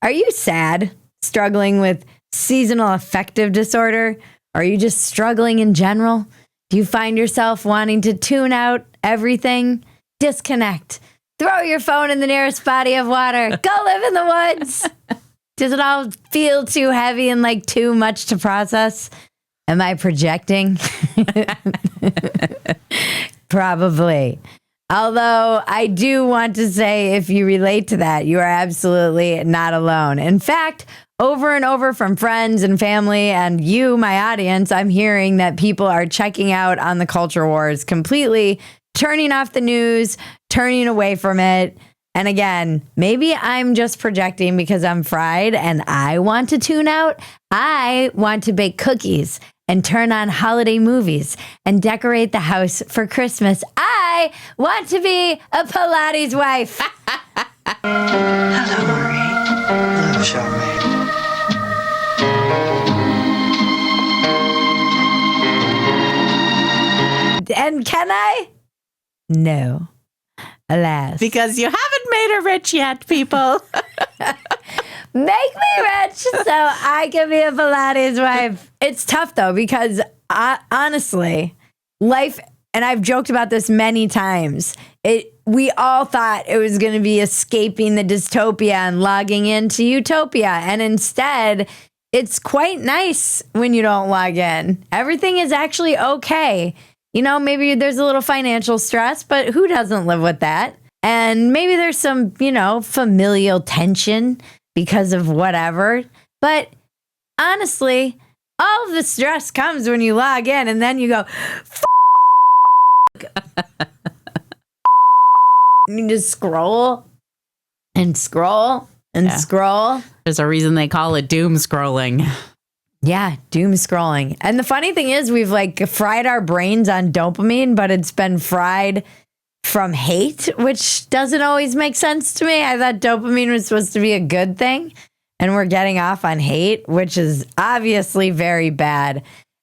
Are you sad, struggling with seasonal affective disorder? Are you just struggling in general? Do you find yourself wanting to tune out everything? Disconnect. Throw your phone in the nearest body of water. Go live in the woods. Does it all feel too heavy and like too much to process? Am I projecting? Probably. Although I do want to say, if you relate to that, you are absolutely not alone. In fact, over and over from friends and family and you, my audience, I'm hearing that people are checking out on the culture wars completely, turning off the news, turning away from it. And again, maybe I'm just projecting because I'm fried and I want to tune out. I want to bake cookies and turn on holiday movies and decorate the house for Christmas. I want to be a Pilates wife. Hello, Marie. Hello, Charmaine. And can I? No. Alas. Because you haven't made her rich yet, people. Make me rich so I can be a Pilates wife. It's tough, though, because honestly, life, and I've joked about this many times, we all thought it was going to be escaping the dystopia and logging into utopia. And instead, it's quite nice when you don't log in. Everything is actually okay. You know, maybe there's a little financial stress, but who doesn't live with that? And maybe there's some, familial tension because of whatever. But honestly, all of the stress comes when you log in and then you go, and you just scroll and scroll and scroll. There's a reason they call it doom scrolling. Yeah, doom scrolling. And the funny thing is we've fried our brains on dopamine, but it's been fried from hate, which doesn't always make sense to me. I thought dopamine was supposed to be a good thing, and we're getting off on hate, which is obviously very bad.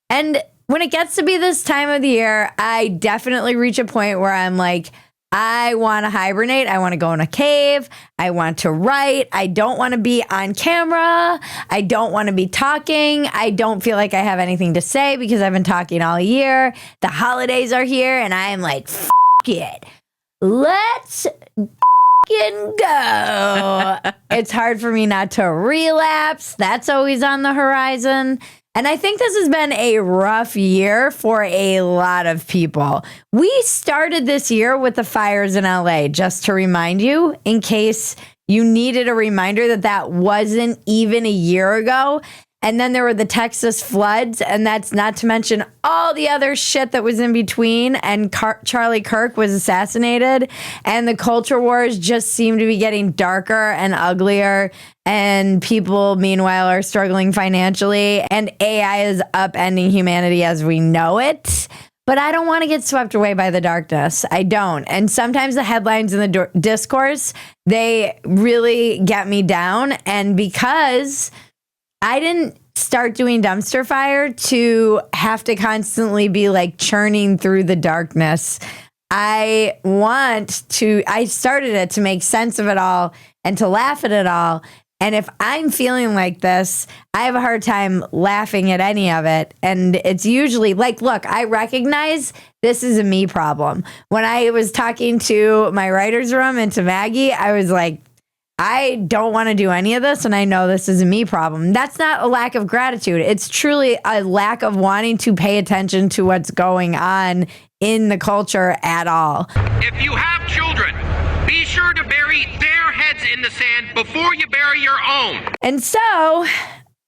And when it gets to be this time of the year, I definitely reach a point where I'm like, I want to hibernate. I want to go in a cave. I want to write. I don't want to be on camera. I don't want to be talking. I don't feel like I have anything to say because I've been talking all year. The holidays are here and I am like, f*** it. Let's f***ing go. It's hard for me not to relapse. That's always on the horizon. And I think this has been a rough year for a lot of people. We started this year with the fires in LA, just to remind you, in case you needed a reminder that wasn't even a year ago. And then there were the Texas floods, and that's not to mention all the other shit that was in between. And Charlie Kirk was assassinated, and the culture wars just seem to be getting darker and uglier. And people, meanwhile, are struggling financially, and AI is upending humanity as we know it. But I don't want to get swept away by the darkness. I don't. And sometimes the headlines in the discourse, they really get me down. And because I didn't start doing dumpster fire to have to constantly be churning through the darkness. I started it to make sense of it all and to laugh at it all. And if I'm feeling like this, I have a hard time laughing at any of it. And it's usually look, I recognize this is a me problem. When I was talking to my writer's room and to Maggie, I was like, I don't want to do any of this, and I know this is a me problem. That's not a lack of gratitude. It's truly a lack of wanting to pay attention to what's going on in the culture at all. If you have children, be sure to bury their heads in the sand before you bury your own. And so,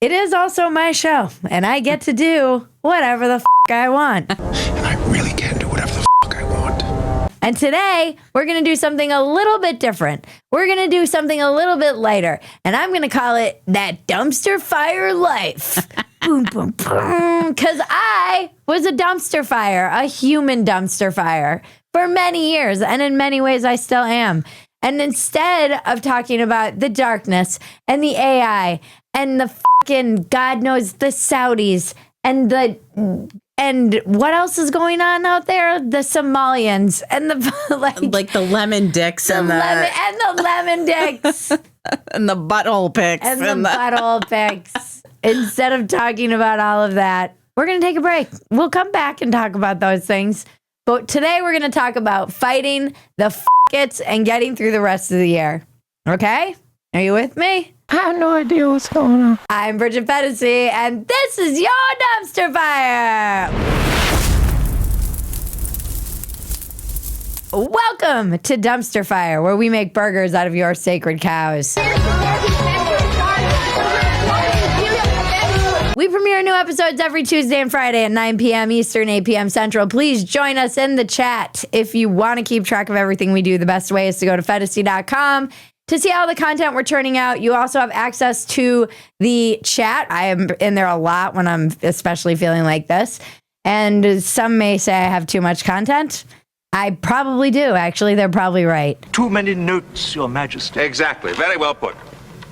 it is also my show, and I get to do whatever the I want. And I really can do whatever the I want. And today, we're going to do something a little bit different. We're going to do something a little bit lighter. And I'm going to call it That Dumpster Fire Life. Boom, boom, boom. Because I was a dumpster fire, a human dumpster fire, for many years. And in many ways, I still am. And instead of talking about the darkness and the AI and the fucking, God knows, the Saudis and what else is going on out there? The Somalians and the like the lemon dicks and the lemon dicks. And the butthole pics. And the butthole pics. Instead of talking about all of that, we're going to take a break. We'll come back and talk about those things. But today we're going to talk about fighting the f***its and getting through the rest of the year. Okay? Are you with me? I have no idea what's going on. I'm Bridget Phetasy, and this is your Dumpster Fire. Welcome to Dumpster Fire, where we make burgers out of your sacred cows. We premiere new episodes every Tuesday and Friday at 9 p.m. Eastern, 8 p.m. Central. Please join us in the chat. If you want to keep track of everything we do, the best way is to go to Phetasy.com to see all the content we're turning out. You also have access to the chat. I am in there a lot when I'm especially feeling like this. And some may say I have too much content. I probably do. Actually, they're probably right. Too many notes, Your Majesty. Exactly. Very well put.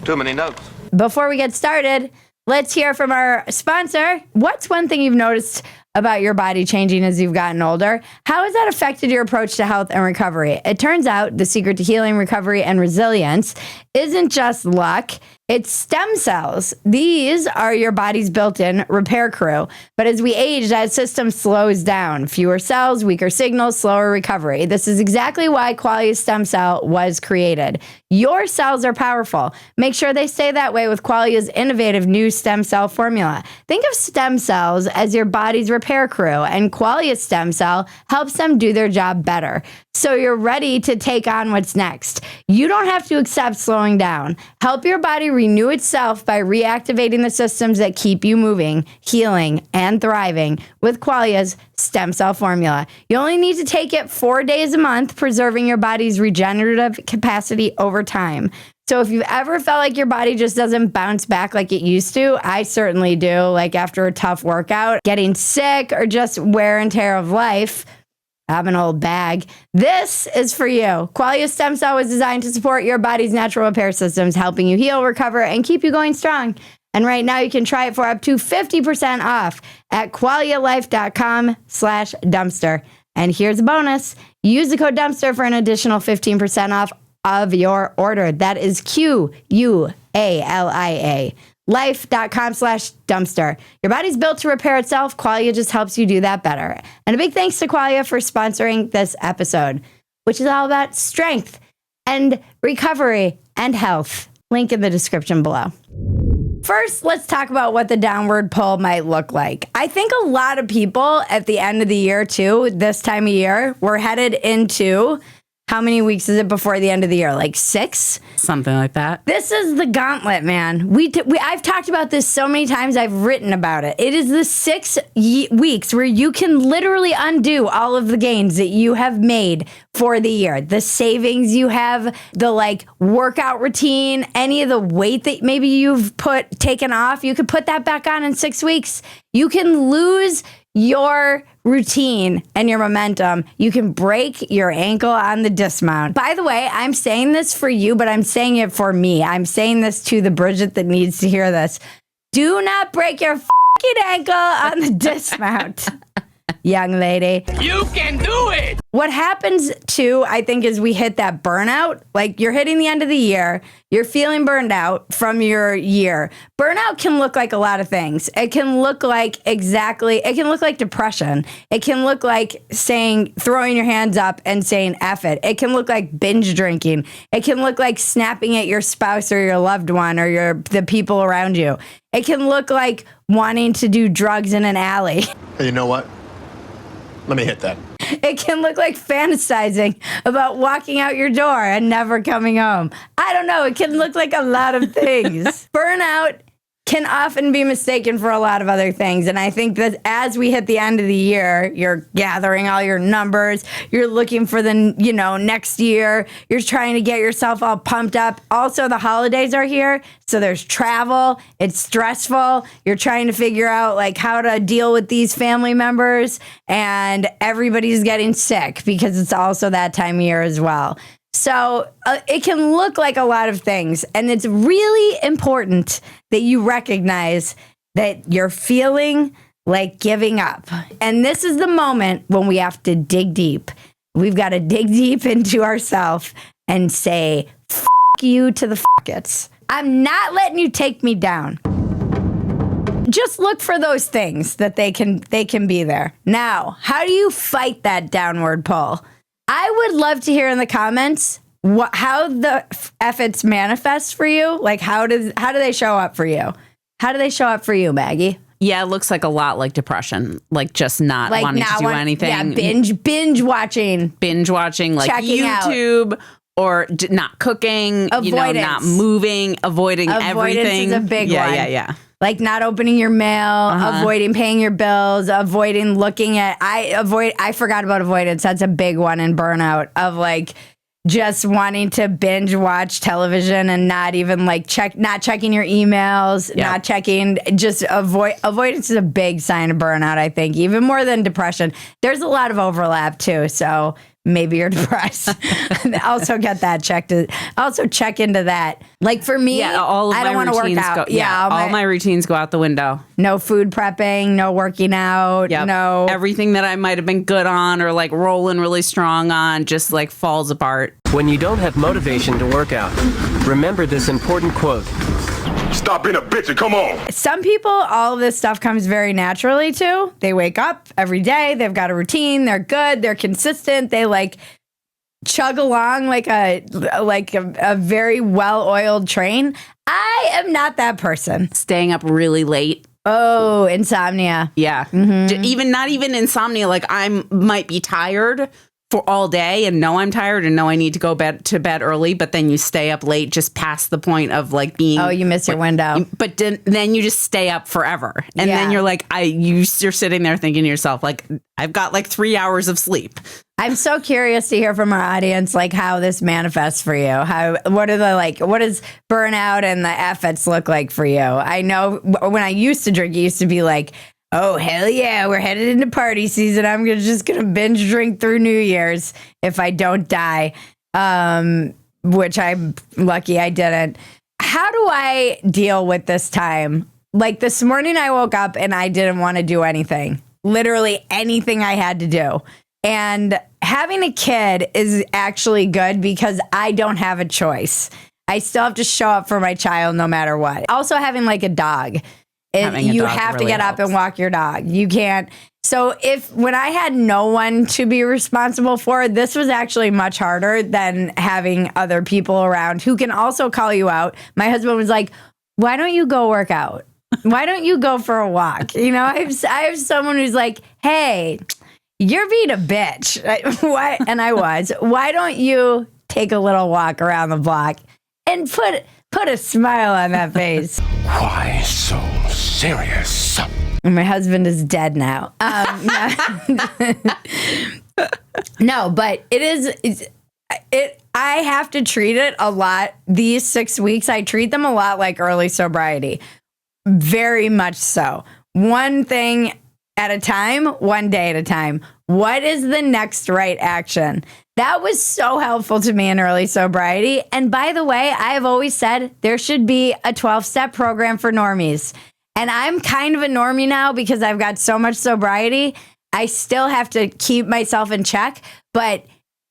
Too many notes. Before we get started, let's hear from our sponsor. What's one thing you've noticed about your body changing as you've gotten older? How has that affected your approach to health and recovery? It turns out the secret to healing, recovery, and resilience isn't just luck. It's stem cells. These are your body's built-in repair crew. But as we age, that system slows down. Fewer cells, weaker signals, slower recovery. This is exactly why Qualia stem cell was created. Your cells are powerful. Make sure they stay that way with Qualia's innovative new stem cell formula. Think of stem cells as your body's repair crew, and Qualia stem cell helps them do their job better. So you're ready to take on what's next. You don't have to accept slowing down. Help your body renew itself by reactivating the systems that keep you moving, healing, and thriving with Qualia's stem cell formula. You only need to take it 4 days a month, preserving your body's regenerative capacity over time. So if you've ever felt like your body just doesn't bounce back like it used to, I certainly do, like after a tough workout, getting sick, or just wear and tear of life, I'm an old bag. This is for you. Qualia Stem Cell was designed to support your body's natural repair systems, helping you heal, recover, and keep you going strong. And right now you can try it for up to 50% off at qualialife.com/dumpster. And here's a bonus. Use the code dumpster for an additional 15% off of your order. That is QUALIA. life.com/dumpster. Your body's built to repair itself. Qualia just helps you do that better. And a big thanks to Qualia for sponsoring this episode, which is all about strength and recovery and health. Link in the description below. First, let's talk about what the downward pull might look like. I think a lot of people at the end of the year, too, this time of year, we're headed into, how many weeks is it before the end of the year? Like 6? Something like that. This is the gauntlet, man. I've talked about this so many times. I've written about it. It is the 6 weeks where you can literally undo all of the gains that you have made for the year. The savings you have, the workout routine, any of the weight that maybe you've taken off, you could put that back on in 6 weeks. You can lose your routine and your momentum. You can break your ankle on the dismount. By the way, I'm saying this for you, but I'm saying it for me. I'm saying this to the Bridget that needs to hear this. Do not break your fucking ankle on the dismount, young lady. You can do it! What happens too, I think, is we hit that burnout. Like, you're hitting the end of the year, you're feeling burned out from your year. Burnout can look like a lot of things. It can look like depression. It can look like throwing your hands up and saying F it. It can look like binge drinking. It can look like snapping at your spouse or your loved one or the people around you. It can look like wanting to do drugs in an alley. Hey, you know what? Let me hit that. It can look like fantasizing about walking out your door and never coming home. I don't know. It can look like a lot of things. Burnout can often be mistaken for a lot of other things. And I think that as we hit the end of the year, you're gathering all your numbers. You're looking for the, next year. You're trying to get yourself all pumped up. Also, the holidays are here. So there's travel. It's stressful. You're trying to figure out how to deal with these family members. And everybody's getting sick because it's also that time of year as well. So it can look like a lot of things, and it's really important that you recognize that you're feeling like giving up. And this is the moment when we have to dig deep. We've got to dig deep into ourselves and say, F you to the fuckets. I'm not letting you take me down. Just look for those things that they can be there. Now, how do you fight that downward pull? I would love to hear in the comments how the efforts manifest for you. Like, how do they show up for you? How do they show up for you, Maggie? Yeah, it looks like a lot like depression, like just not wanting to do anything. Yeah, binge watching, like checking YouTube. Out. Or not cooking, Avoidance. Not moving, avoiding everything. Avoidance is a big one. Yeah. Like not opening your mail, avoiding paying your bills, avoiding looking at. I forgot about avoidance. That's a big one in burnout of like just wanting to binge watch television and not even like not checking your emails, not checking. Just avoidance is a big sign of burnout. I think even more than depression. There's a lot of overlap too. So. Maybe you're depressed. Also get that checked. Also check into that. Like for me, all of I don't want to work out. All my routines go out the window. No food prepping, no working out, no. Everything that I might have been good on or like rolling really strong on just like falls apart. When you don't have motivation to work out, remember this important quote. Stop being a bitch and come on. Some people, all of this stuff comes very naturally to. They wake up every day. They've got a routine. They're good. They're consistent. They like chug along like a very well-oiled train. I am not that person. Staying up really late. Oh, insomnia. Yeah. Mm-hmm. Not even insomnia. Like I might be tired for all day and know I'm tired and know I need to go to bed early, but then you stay up late just past the point of like being. Oh, you miss your window. But then you just stay up forever. And then you're like, you're sitting there thinking to yourself, like, I've got like 3 hours of sleep. I'm so curious to hear from our audience, like how this manifests for you. What does burnout and the efforts look like for you? I know when I used to drink, it used to be like, oh, hell yeah, we're headed into party season. I'm just going to binge drink through New Year's if I don't die, which I'm lucky I didn't. How do I deal with this time? Like this morning I woke up and I didn't want to do anything, literally anything I had to do. And having a kid is actually good because I don't have a choice. I still have to show up for my child no matter what. Also having like a dog. You have to get up and walk your dog. You can't. So when I had no one to be responsible for, this was actually much harder than having other people around who can also call you out. My husband was like, why don't you go work out? Why don't you go for a walk? You know, I have someone who's like, hey, you're being a bitch. Why? And I was. Why don't you take a little walk around the block and put a smile on that face? Why so serious? My husband is dead now. No, but I have to treat it a lot. These 6 weeks, I treat them a lot like early sobriety. Very much so. One thing at a time, one day at a time. What is the next right action? That was so helpful to me in early sobriety. And by the way, I have always said there should be a 12-step program for normies. And I'm kind of a normie now because I've got so much sobriety. I still have to keep myself in check, but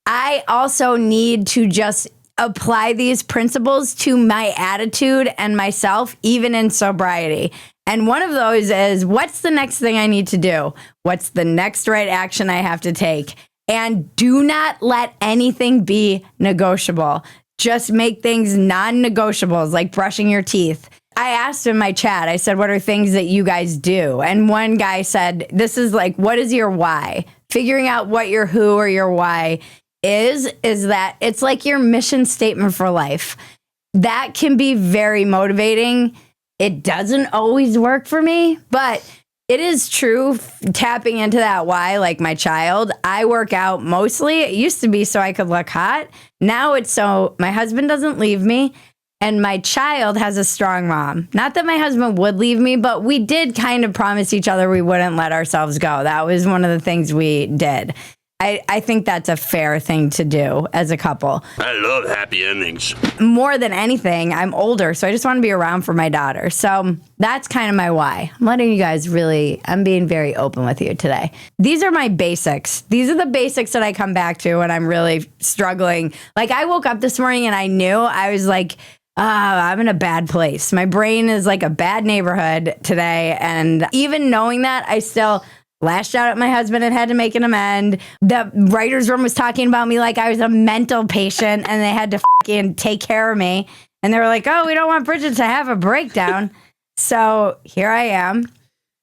I also need to just apply these principles to my attitude and myself, even in sobriety. And one of those is, what's the next thing I need to do? What's the next right action I have to take? And do not let anything be negotiable. Just make things non-negotiables, like brushing your teeth. I asked in my chat, I said, what are things that you guys do? And one guy said, this is like, what is your why? Figuring out what your who or your why is that it's like your mission statement for life. That can be very motivating. It doesn't always work for me, but it is true tapping into that why, like my child. I work out mostly. It used to be so I could look hot. Now it's so my husband doesn't leave me and my child has a strong mom. Not that my husband would leave me, but we did kind of promise each other we wouldn't let ourselves go. That was one of the things we did. I think that's a fair thing to do as a couple. I love happy endings. More than anything, I'm older, so I just want to be around for my daughter. So that's kind of my why. I'm letting you guys I'm being very open with you today. These are my basics. These are the basics that I come back to when I'm really struggling. Like, I woke up this morning and I knew, I was like, I'm in a bad place. My brain is like a bad neighborhood today. And even knowing that, I still lashed out at my husband and had to make an amend. The writer's room was talking about me like I was a mental patient and they had to fucking take care of me. And they were like, oh, we don't want Bridget to have a breakdown. So here I am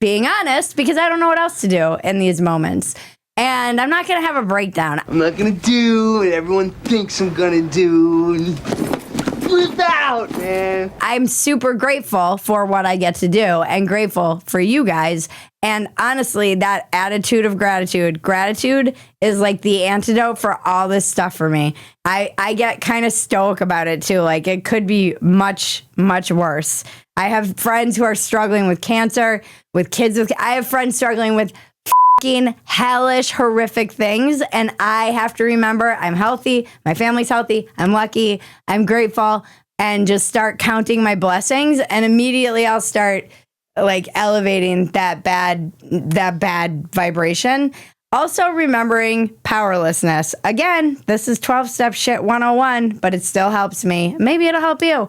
being honest because I don't know what else to do in these moments. And I'm not going to have a breakdown. I'm not gonna do what everyone thinks I'm gonna do. Flip out, man. I'm super grateful for what I get to do and grateful for you guys. And honestly, that attitude of gratitude is like the antidote for all this stuff for me. I get kind of stoic about it too. Like, it could be much, much worse. I have friends who are struggling with cancer, with kids I have friends struggling with fucking hellish, horrific things. And I have to remember I'm healthy. My family's healthy. I'm lucky. I'm grateful. And just start counting my blessings. And immediately I'll start like elevating that bad vibration. Also remembering powerlessness. Again, this is 12-step shit 101, but it still helps me. Maybe it'll help you.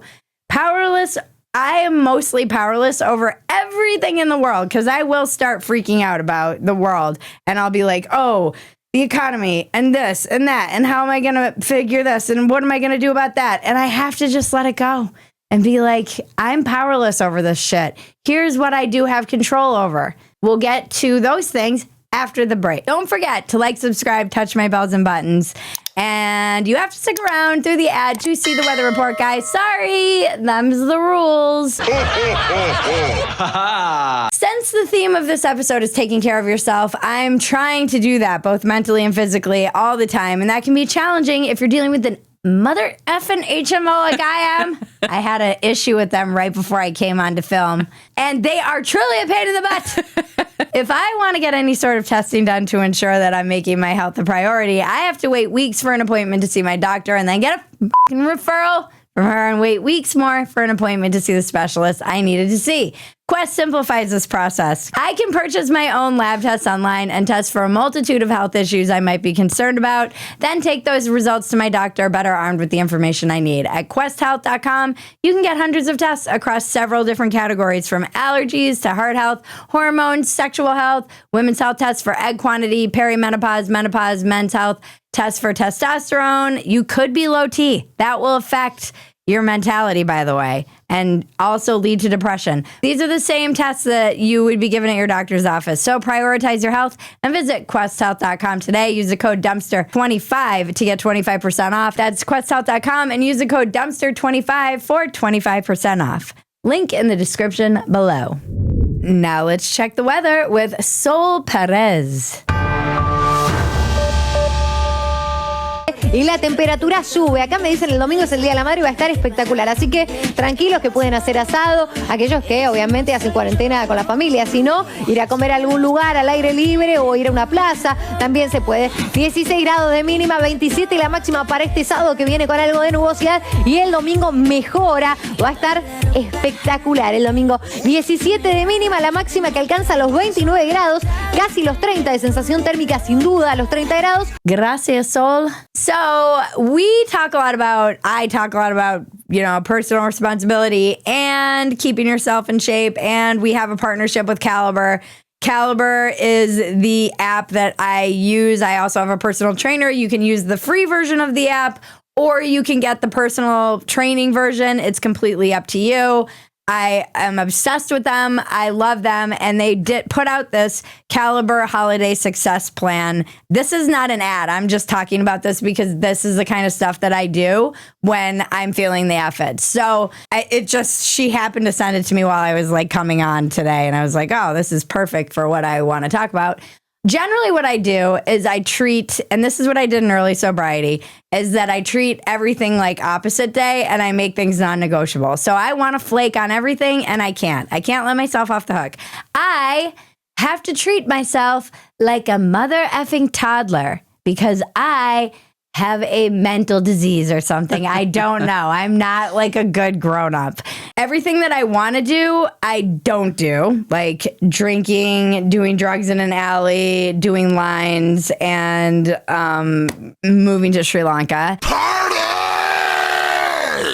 I am mostly powerless over everything in the world because I will start freaking out about the world. And I'll be like, oh, the economy and this and that. And how am I going to figure this? And what am I going to do about that? And I have to just let it go and be like, I'm powerless over this shit. Here's what I do have control over. We'll get to those things after the break. Don't forget to like, subscribe, touch my bells and buttons. And you have to stick around through the ad to see the weather report, guys. Sorry, them's the rules. Since the theme of this episode is taking care of yourself, I'm trying to do that both mentally and physically all the time. And that can be challenging if you're dealing with an mother effing HMO like I am. I had an issue with them right before I came on to film. And they are truly a pain in the butt. If I want to get any sort of testing done to ensure that I'm making my health a priority, I have to wait weeks for an appointment to see my doctor and then get a fucking referral from her and wait weeks more for an appointment to see the specialist I needed to see. Quest simplifies this process. I can purchase my own lab tests online and test for a multitude of health issues I might be concerned about, then take those results to my doctor better armed with the information I need. At questhealth.com, you can get hundreds of tests across several different categories, from allergies to heart health, hormones, sexual health, women's health tests for egg quantity, perimenopause, menopause, men's health, tests for testosterone. You could be low T. That will affect your mentality, by the way, and also lead to depression. These are the same tests that you would be given at your doctor's office. So prioritize your health and visit questhealth.com today. Use the code Dumpster25 to get 25% off. That's questhealth.com and use the code Dumpster25 for 25% off. Link in the description below. Now let's check the weather with Sol Perez. Y la temperatura sube. Acá me dicen el domingo es el Día de la Madre y va a estar espectacular. Así que tranquilos que pueden hacer asado. Aquellos que obviamente hacen cuarentena con la familia. Si no, ir a comer a algún lugar al aire libre o ir a una plaza. También se puede. 16 grados de mínima, 27 la máxima para este sábado que viene con algo de nubosidad. Y el domingo mejora. Va a estar espectacular. El domingo 17 de mínima, la máxima que alcanza los 29 grados. Casi los 30 de sensación térmica, sin duda, los 30 grados. Gracias, Sol. So I talk a lot about, personal responsibility and keeping yourself in shape. And we have a partnership with Caliber. Caliber is the app that I use. I also have a personal trainer. You can use the free version of the app, or you can get the personal training version. It's completely up to you. I am obsessed with them. I love them. And they did put out this Caliber Holiday Success Plan. This is not an ad. I'm just talking about this because this is the kind of stuff that I do when I'm feeling the effort. So she happened to send it to me while I was like coming on today. And I was like, oh, this is perfect for what I want to talk about. Generally, what I do is I treat, and this is what I did in early sobriety, is that I treat everything like opposite day and I make things non-negotiable. So I want to flake on everything and I can't. I can't let myself off the hook. I have to treat myself like a mother effing toddler. because I have a mental disease or something. I don't know. I'm not like a good grown up. Everything that I want to do, I don't do. Like drinking, doing drugs in an alley, doing lines, and moving to Sri Lanka.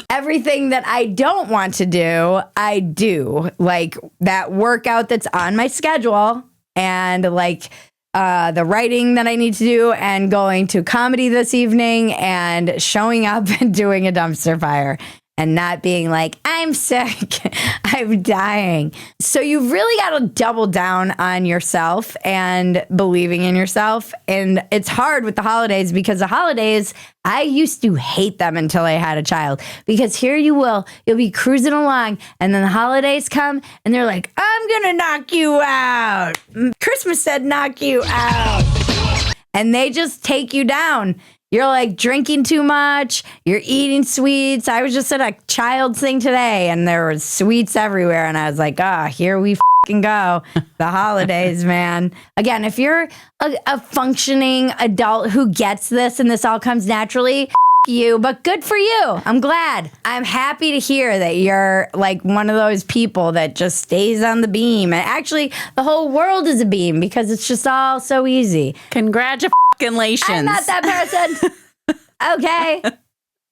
Everything that I don't want to do, I do. Like that workout that's on my schedule, and like the writing that I need to do, and going to comedy this evening, and showing up and doing a dumpster fire, and not being like, I'm sick, I'm dying. So you've really got to double down on yourself and believing in yourself. And it's hard with the holidays, because the holidays, I used to hate them until I had a child, because here you'll be cruising along, and then the holidays come and they're like, I'm going to knock you out. Christmas said knock you out. And they just take you down. You're like drinking too much. You're eating sweets. I was just at a child's thing today, and there was sweets everywhere. And I was like, here we fucking go. The holidays, man. Again, if you're a functioning adult who gets this and this all comes naturally, you, but good for you. I'm glad. I'm happy to hear that you're like one of those people that just stays on the beam. And actually, the whole world is a beam, because it's just all so easy. Congratulations. I'm not that person. Okay.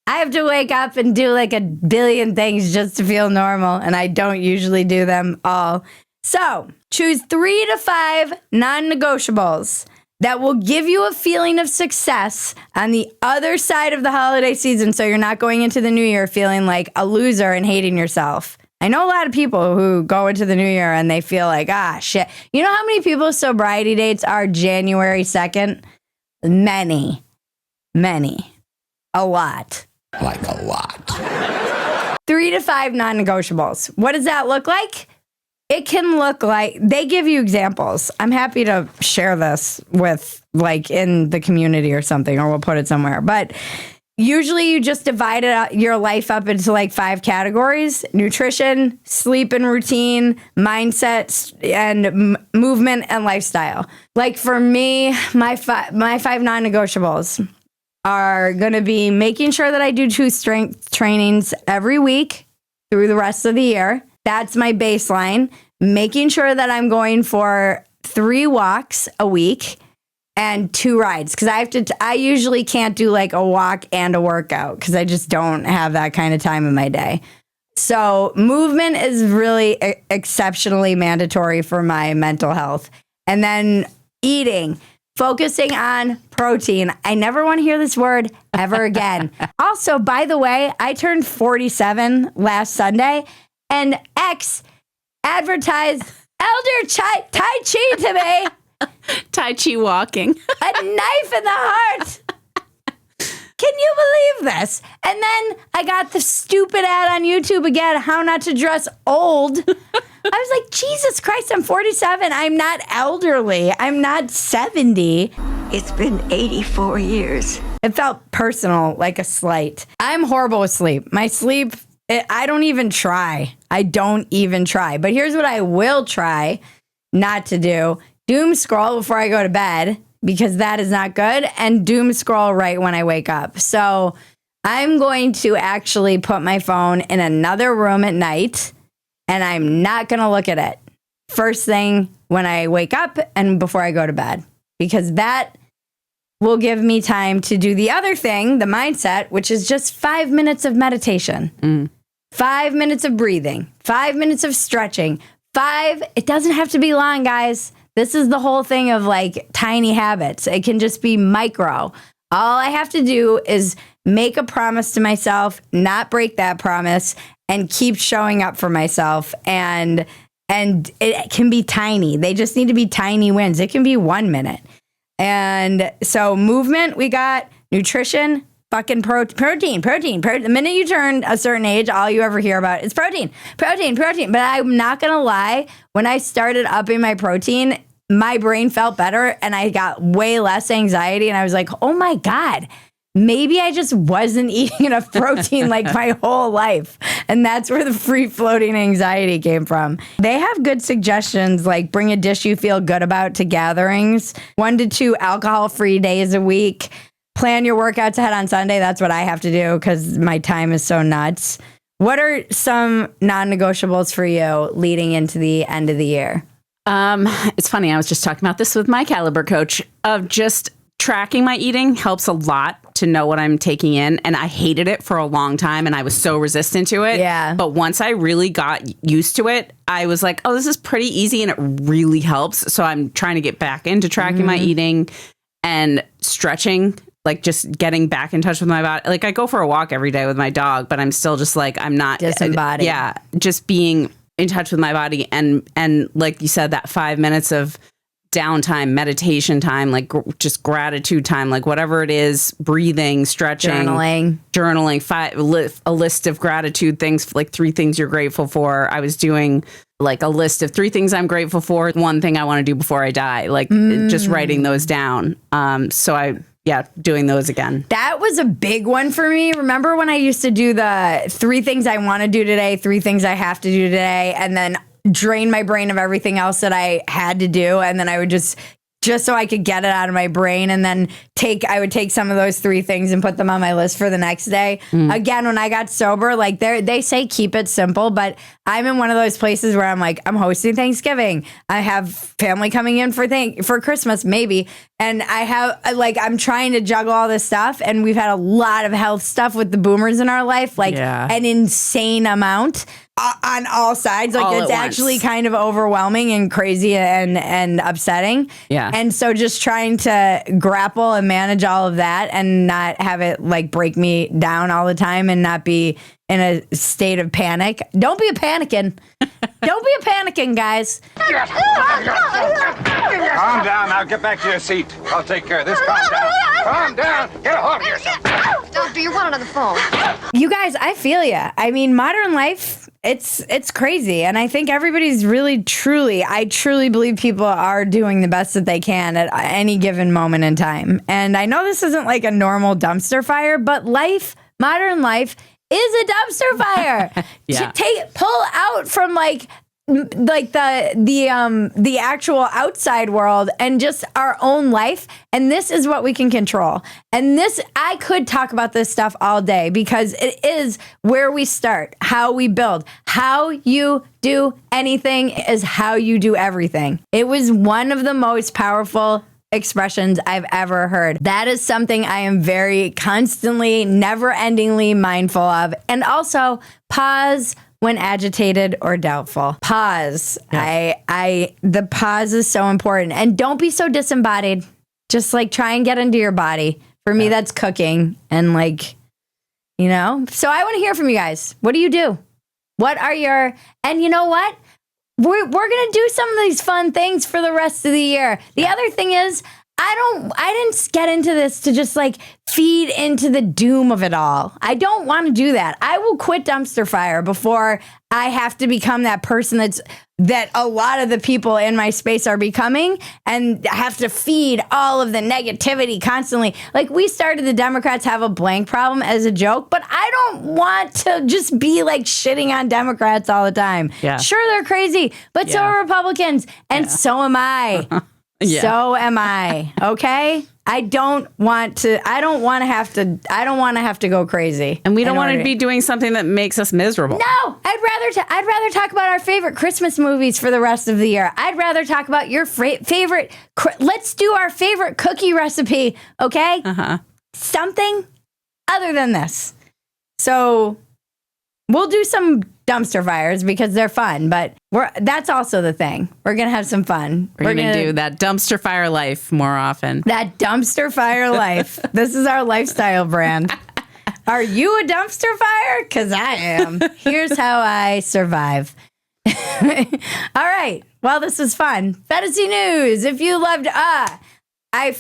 I have to wake up and do like a billion things just to feel normal, and I don't usually do them all. So choose 3 to 5 non-negotiables that will give you a feeling of success on the other side of the holiday season, so you're not going into the new year feeling like a loser and hating yourself. I know a lot of people who go into the new year and they feel like, shit. You know how many people's sobriety dates are January 2nd? Many. A lot. Like a lot. 3 to 5 non-negotiables. What does that look like? It can look like, they give you examples. I'm happy to share this with like in the community or something, or we'll put it somewhere. But usually you just divide your life up into like 5 categories: nutrition, sleep and routine, mindset, and movement and lifestyle. Like for me, my 5 non-negotiables are going to be making sure that I do 2 strength trainings every week through the rest of the year. That's my baseline. Making sure that I'm going for 3 walks a week and 2 rides, because I usually can't do like a walk and a workout, because I just don't have that kind of time in my day. So movement is really exceptionally mandatory for my mental health. And then eating, focusing on protein. I never want to hear this word ever again. Also, by the way, I turned 47 last Sunday, and X advertised Elder Tai Chi to me. Tai Chi walking. A knife in the heart. Can you believe this? And then I got the stupid ad on YouTube again, how not to dress old. I was like, Jesus Christ, I'm 47. I'm not elderly. I'm not 70. It's been 84 years. It felt personal, like a slight. I'm horrible with sleep. My sleep, I don't even try. But here's what I will try not to do. Doom scroll before I go to bed, because that is not good, and doom scroll right when I wake up. So I'm going to actually put my phone in another room at night, and I'm not going to look at it first thing when I wake up and before I go to bed, because that will give me time to do the other thing, the mindset, which is just 5 minutes of meditation, 5 minutes of breathing, 5 minutes of stretching. It doesn't have to be long, guys. This is the whole thing of like tiny habits. It can just be micro. All I have to do is make a promise to myself, not break that promise, and keep showing up for myself. And it can be tiny. They just need to be tiny wins. It can be 1 minute. And so movement, we got nutrition, fucking protein. The minute you turn a certain age, all you ever hear about is protein. But I'm not going to lie. When I started upping my protein, my brain felt better and I got way less anxiety. And I was like, oh my God, maybe I just wasn't eating enough protein like my whole life. And that's where the free floating anxiety came from. They have good suggestions like bring a dish you feel good about to gatherings, 1 to 2 alcohol-free days a week, plan your workouts ahead on Sunday. That's what I have to do because my time is so nuts. What are some non-negotiables for you leading into the end of the year? It's funny. I was just talking about this with my caliber coach of just tracking my eating helps a lot to know what I'm taking in. And I hated it for a long time and I was so resistant to it. Yeah. But once I really got used to it, I was like, oh, this is pretty easy and it really helps. So I'm trying to get back into tracking my eating and stretching, like just getting back in touch with my body. Like I go for a walk every day with my dog, but I'm still just like, I'm not disembodied. Yeah. Just being in touch with my body. And like you said, that 5 minutes of downtime, meditation time, like just gratitude time, like whatever it is, breathing, stretching, journaling, a list of gratitude things, like 3 things you're grateful for. I was doing like a list of 3 things I'm grateful for, 1 thing I want to do before I die, like just writing those down. Doing those again. That was a big one for me. Remember when I used to do the 3 things I want to do today, 3 things I have to do today, and then drain my brain of everything else that I had to do, and then I would just so I could get it out of my brain, and then I would take some of those 3 things and put them on my list for the next day. Again, when I got sober, like they say keep it simple, but I'm in one of those places where I'm like, I'm hosting Thanksgiving. I have family coming in for Christmas, maybe. And I have I'm trying to juggle all this stuff, and we've had a lot of health stuff with the boomers in our life, an insane amount. On all sides, like it's actually kind of overwhelming and crazy and upsetting. Yeah. And so just trying to grapple and manage all of that and not have it like break me down all the time and not be in a state of panic. Don't be a panicking. Don't be a panicking, guys. Calm down. Now get back to your seat. I'll take care of this. Calm down. Calm down. Get a hold of yourself. Doctor, you're one on the phone. You guys, I feel ya. I mean, modern life, it's crazy. And I think everybody's I truly believe people are doing the best that they can at any given moment in time. And I know this isn't like a normal dumpster fire, but modern life is a dumpster fire. Yeah. Pull out from like the actual outside world and just our own life, and this is what we can control. And I could talk about this stuff all day because it is where we start, how we build. How you do anything is how you do everything. It was one of the most powerful expressions I've ever heard. That is something I am very constantly, never-endingly mindful of. And also, pause when agitated or doubtful. Pause. Yeah. The pause is so important. And don't be so disembodied. Just like try and get into your body. For me, that's cooking. And so I want to hear from you guys. What do you do? And you know what? We're going to do some of these fun things for the rest of the year. The other thing is, I didn't get into this to just like feed into the doom of it all. I don't want to do that. I will quit dumpster fire before I have to become that person that a lot of the people in my space are becoming and have to feed all of the negativity constantly. Like we started the Democrats have a blank problem as a joke, but I don't want to just be like shitting on Democrats all the time. Yeah. Sure, they're crazy, but so are Republicans, and so am I. Yeah. So am I. Okay? I don't want to have to go crazy. And we don't want to be doing something that makes us miserable. No, I'd rather talk about our favorite Christmas movies for the rest of the year. I'd rather talk about your favorite. Let's do our favorite cookie recipe, okay? Something other than this. So we'll do some dumpster fires because they're fun, but that's also the thing. We're going to have some fun. We're going to do that dumpster fire life more often. That dumpster fire life. This is our lifestyle brand. Are you a dumpster fire? Because I am. Here's how I survive. All right. Well, this was fun. Phetasy News. If you loved, I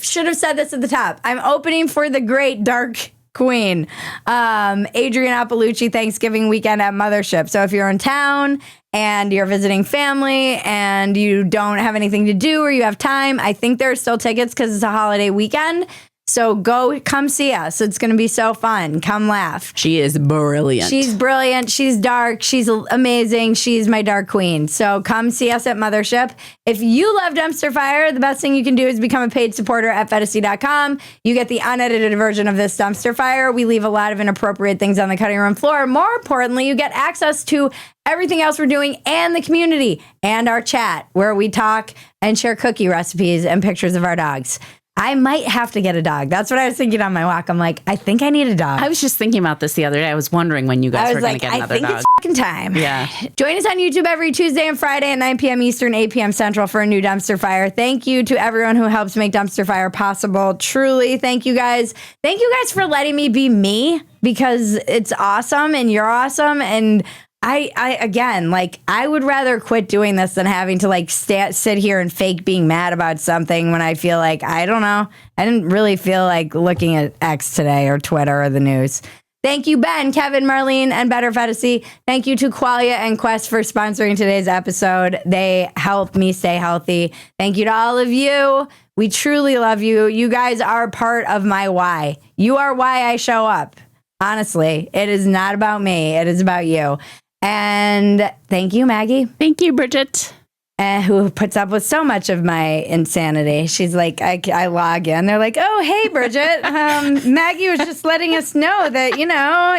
should have said this at the top. I'm opening for the great Dark Queen, Adrienne Appalucci, Thanksgiving weekend at Mothership. So if you're in town and you're visiting family and you don't have anything to do or you have time, I think there are still tickets because it's a holiday weekend. So come see us. It's going to be so fun. Come laugh. She is brilliant. She's brilliant. She's dark. She's amazing. She's my dark queen. So come see us at Mothership. If you love Dumpster Fire, the best thing you can do is become a paid supporter at Phetasy.com. You get the unedited version of this Dumpster Fire. We leave a lot of inappropriate things on the cutting room floor. More importantly, you get access to everything else we're doing and the community and our chat where we talk and share cookie recipes and pictures of our dogs. I might have to get a dog. That's what I was thinking on my walk. I'm like, I think I need a dog. I was just thinking about this the other day. I was wondering when you guys were going to get another dog. I think it's fucking time. Yeah. Join us on YouTube every Tuesday and Friday at 9 p.m. Eastern, 8 p.m. Central for a new Dumpster Fire. Thank you to everyone who helps make Dumpster Fire possible. Truly, thank you guys. Thank you guys for letting me be me, because it's awesome and you're awesome. And I would rather quit doing this than having to sit here and fake being mad about something when I feel like, I don't know. I didn't really feel like looking at X today or Twitter or the news. Thank you, Ben, Kevin, Marlene, and Better Phetasy. Thank you to Qualia and Quest for sponsoring today's episode. They help me stay healthy. Thank you to all of you. We truly love you. You guys are part of my why. You are why I show up. Honestly, it is not about me. It is about you. And thank you, Maggie. Thank you, Bridget. Who puts up with so much of my insanity. She's like, I log in. They're like, oh, hey, Bridget. Maggie was just letting us know that,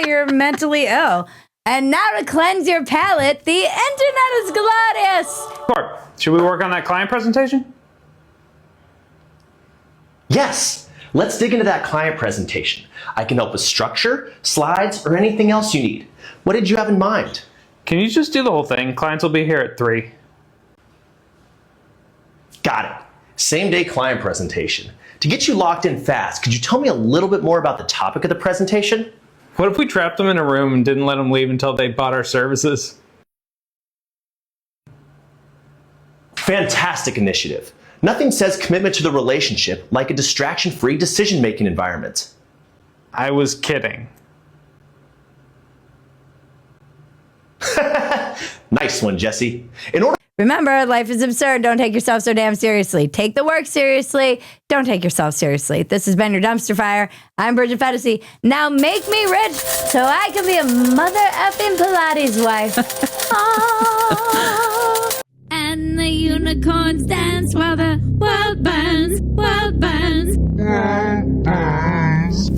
you're mentally ill. And now to cleanse your palate, the internet is glorious. Sure. Should we work on that client presentation? Yes. Let's dig into that client presentation. I can help with structure, slides, or anything else you need. What did you have in mind? Can you just do the whole thing? Clients will be here at 3. Got it. Same day client presentation. To get you locked in fast, could you tell me a little bit more about the topic of the presentation? What if we trapped them in a room and didn't let them leave until they bought our services? Fantastic initiative. Nothing says commitment to the relationship like a distraction-free decision-making environment. I was kidding. Nice one, Jesse. Remember, life is absurd. Don't take yourself so damn seriously. Take the work seriously. Don't take yourself seriously. This has been your Dumpster Fire. I'm Bridget Phetasy. Now make me rich so I can be a mother effing Pilates wife. Oh. And the unicorns dance while the world burns, world burns. World burns.